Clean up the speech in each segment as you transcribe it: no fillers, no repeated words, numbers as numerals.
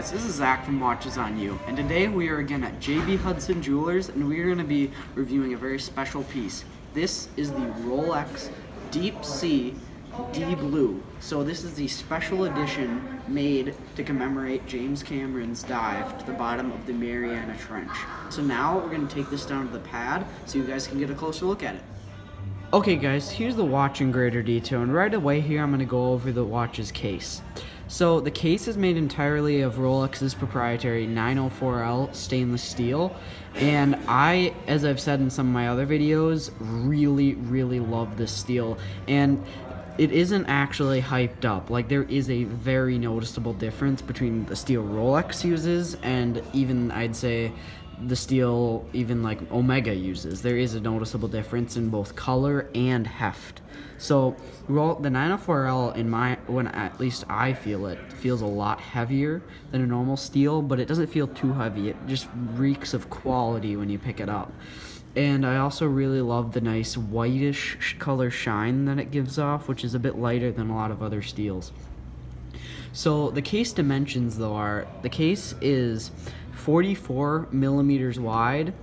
guys, this is Zach from Watches on You, and today we are again at JB Hudson Jewelers, and we are going to be reviewing a very special piece. This is the Rolex Deepsea D-Blue. So this is the special edition made to commemorate James Cameron's dive to the bottom of the Mariana Trench. So now we're going to take this down to the pad so you guys can get a closer look at it. Okay guys, here's the watch in greater detail, and right away here I'm going to go over the watch's case. So the case is made entirely of Rolex's proprietary 904L stainless steel, and I, as I've said in some of my other videos, really love this steel, and it isn't actually hyped up. Like, there is a very noticeable difference between the steel Rolex uses and even, I'd say, the steel even like Omega uses. There is a noticeable difference in both color and heft. So the 904L, when at least I feel it, feels a lot heavier than a normal steel, but it doesn't feel too heavy. It just reeks of quality when you pick it up. And I also really love the nice whitish color shine that it gives off, which is a bit lighter than a lot of other steels. So the case dimensions though are, the case is 44 millimeters wide,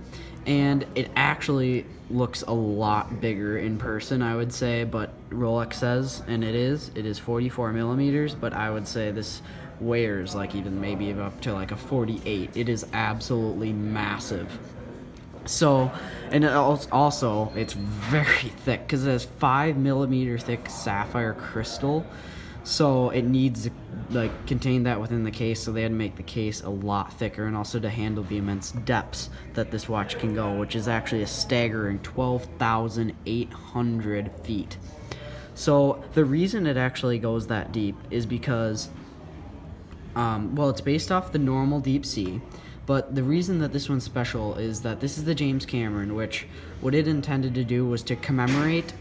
and it actually looks a lot bigger in person, I would say, but Rolex says, and it is 44 millimeters, but I would say this wears like even maybe up to like a 48. It is absolutely massive. So, and also it's very thick because it has 5 millimeter thick sapphire crystal. So it needs to like contain that within the case, so they had to make the case a lot thicker, and also to handle the immense depths that this watch can go, which is actually a staggering 12,800 feet. So the reason it actually goes that deep is because, well, it's based off the normal deep sea, but the reason that this one's special is that this is the James Cameron, which what it intended to do was to commemorate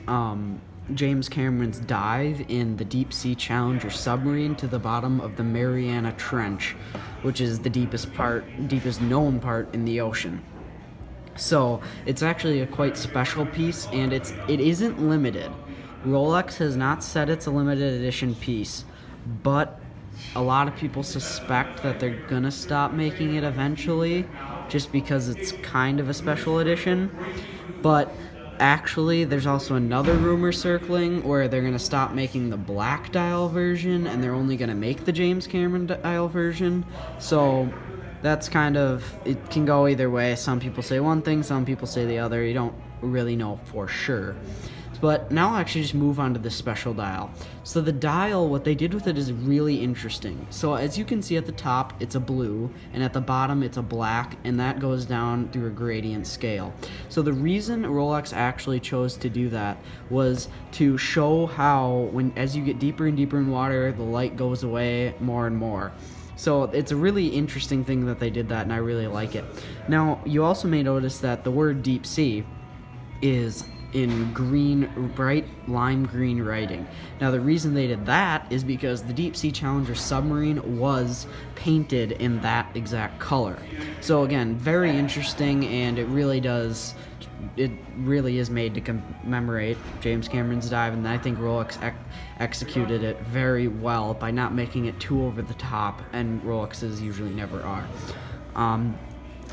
James Cameron's dive in the Deep Sea Challenger submarine to the bottom of the Mariana Trench, which is the deepest known part in the ocean. So it's actually a quite special piece, and it isn't limited. Rolex has not said it's a limited edition piece, but a lot of people suspect that they're gonna stop making it eventually, just because it's kind of a special edition. But actually, there's also another rumor circling where they're going to stop making the black dial version and they're only going to make the James Cameron dial version. So that's kind of, it can go either way. Some people say one thing, some people say the other. You don't really know for sure. But now I'll actually just move on to the special dial. So the dial, what they did with it is really interesting. So as you can see at the top, it's a blue, and at the bottom it's a black, and that goes down through a gradient scale. So the reason Rolex actually chose to do that was to show how as you get deeper and deeper in water, the light goes away more and more. So it's a really interesting thing that they did that, and I really like it. Now, you also may notice that the word deep sea is in green, bright lime green writing. Now the reason they did that is because the Deep Sea Challenger submarine was painted in that exact color. So again, very interesting, and it really is made to commemorate James Cameron's dive, and I think Rolex executed it very well by not making it too over the top, and Rolexes usually never are.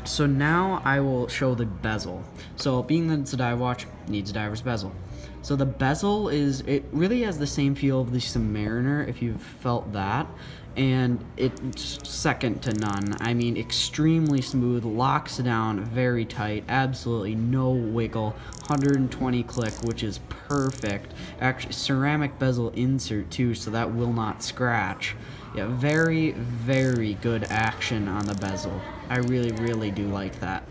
So now I will show the bezel. So being that it's a dive watch, needs a diver's bezel. So the bezel it really has the same feel of the Submariner, if you've felt that, and it's second to none. I mean, extremely smooth, locks down very tight, absolutely no wiggle, 120 click, which is perfect. Actually, ceramic bezel insert too, so that will not scratch. Yeah, very good action on the bezel. I really do like that.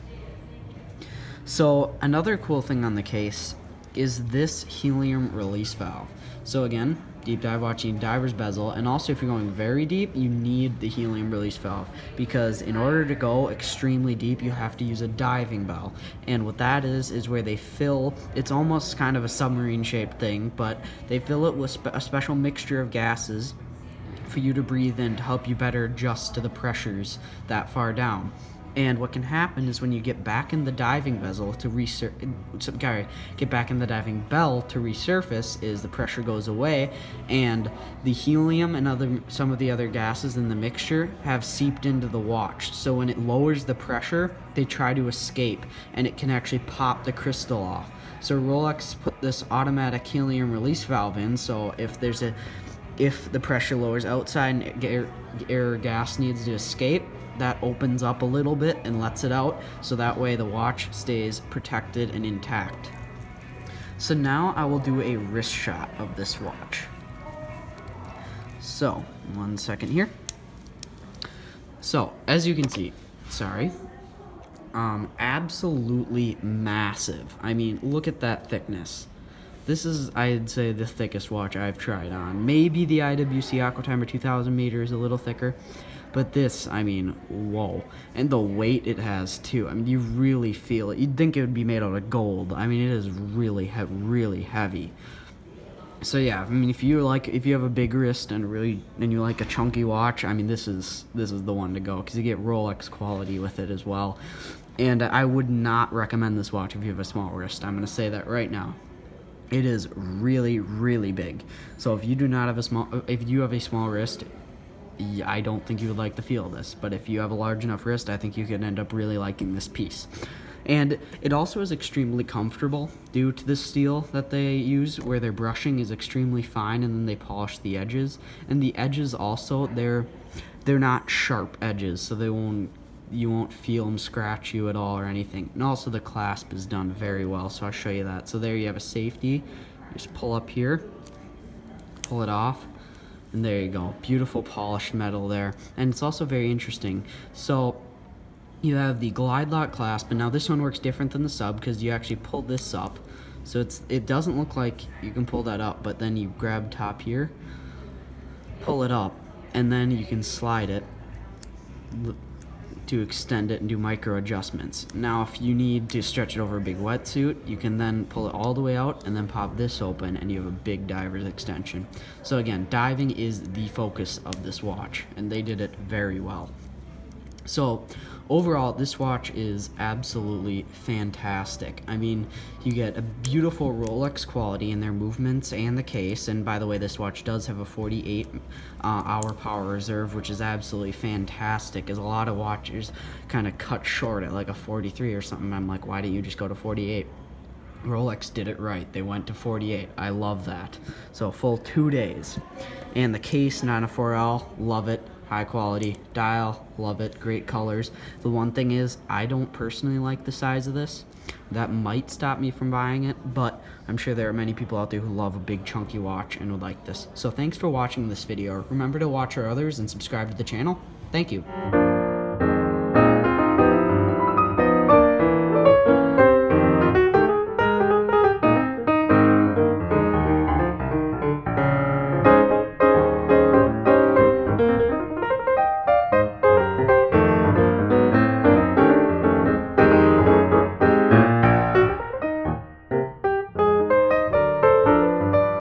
So another cool thing on the case is this helium release valve. So again, deep dive watching diver's bezel, and also if you're going very deep, you need the helium release valve, because in order to go extremely deep, you have to use a diving bell. And what that is where they fill, it's almost kind of a submarine shaped thing, but they fill it with a special mixture of gases for you to breathe in to help you better adjust to the pressures that far down. And what can happen is when you get back in the diving bezel to get back in the diving bell to resurface, is the pressure goes away, and the helium and some of the other gases in the mixture have seeped into the watch. So when it lowers the pressure, they try to escape, and it can actually pop the crystal off. So Rolex put this automatic helium release valve in, so if the pressure lowers outside and air or gas needs to escape, that opens up a little bit and lets it out, so that way the watch stays protected and intact. So now I will do a wrist shot of this watch. So, 1 second here. So, as you can see, absolutely massive. I mean, look at that thickness. This is, I'd say, the thickest watch I've tried on. Maybe the IWC Aquatimer 2000 meter is a little thicker, but this, I mean, whoa. And the weight it has, too. I mean, you really feel it. You'd think it would be made out of gold. I mean, it is really heavy. So yeah, I mean, if you have a big wrist and you like a chunky watch, I mean, this is the one to go, because you get Rolex quality with it as well. And I would not recommend this watch if you have a small wrist. I'm going to say that right now. It is really big. So if you have a small wrist, I don't think you would like the feel of this. But if you have a large enough wrist, I think you could end up really liking this piece. And it also is extremely comfortable due to the steel that they use, where their brushing is extremely fine, and then they polish the edges. And the edges also, they're not sharp edges, so you won't feel them scratch you at all or anything. And also the clasp is done very well, so I'll show you that. So there you have a safety. You just pull up here, pull it off, and there you go. Beautiful polished metal there. And it's also very interesting. So you have the glide lock clasp, and now this one works different than the sub because you actually pull this up. So it doesn't look like you can pull that up, but then you grab top here, pull it up, and then you can slide it to extend it and do micro adjustments. Now if you need to stretch it over a big wetsuit, you can then pull it all the way out and then pop this open, and you have a big diver's extension. So again, diving is the focus of this watch, and they did it very well. So overall, this watch is absolutely fantastic. I mean, you get a beautiful Rolex quality in their movements and the case. And by the way, this watch does have a 48-hour power reserve, which is absolutely fantastic, as a lot of watches kind of cut short at like a 43 or something. I'm like, why didn't you just go to 48? Rolex did it right. They went to 48. I love that. So a full 2 days. And the case, 904L, love it. High quality. Dial, love it. Great colors. The one thing is, I don't personally like the size of this. That might stop me from buying it, but I'm sure there are many people out there who love a big chunky watch and would like this. So thanks for watching this video. Remember to watch our others and subscribe to the channel. Thank you.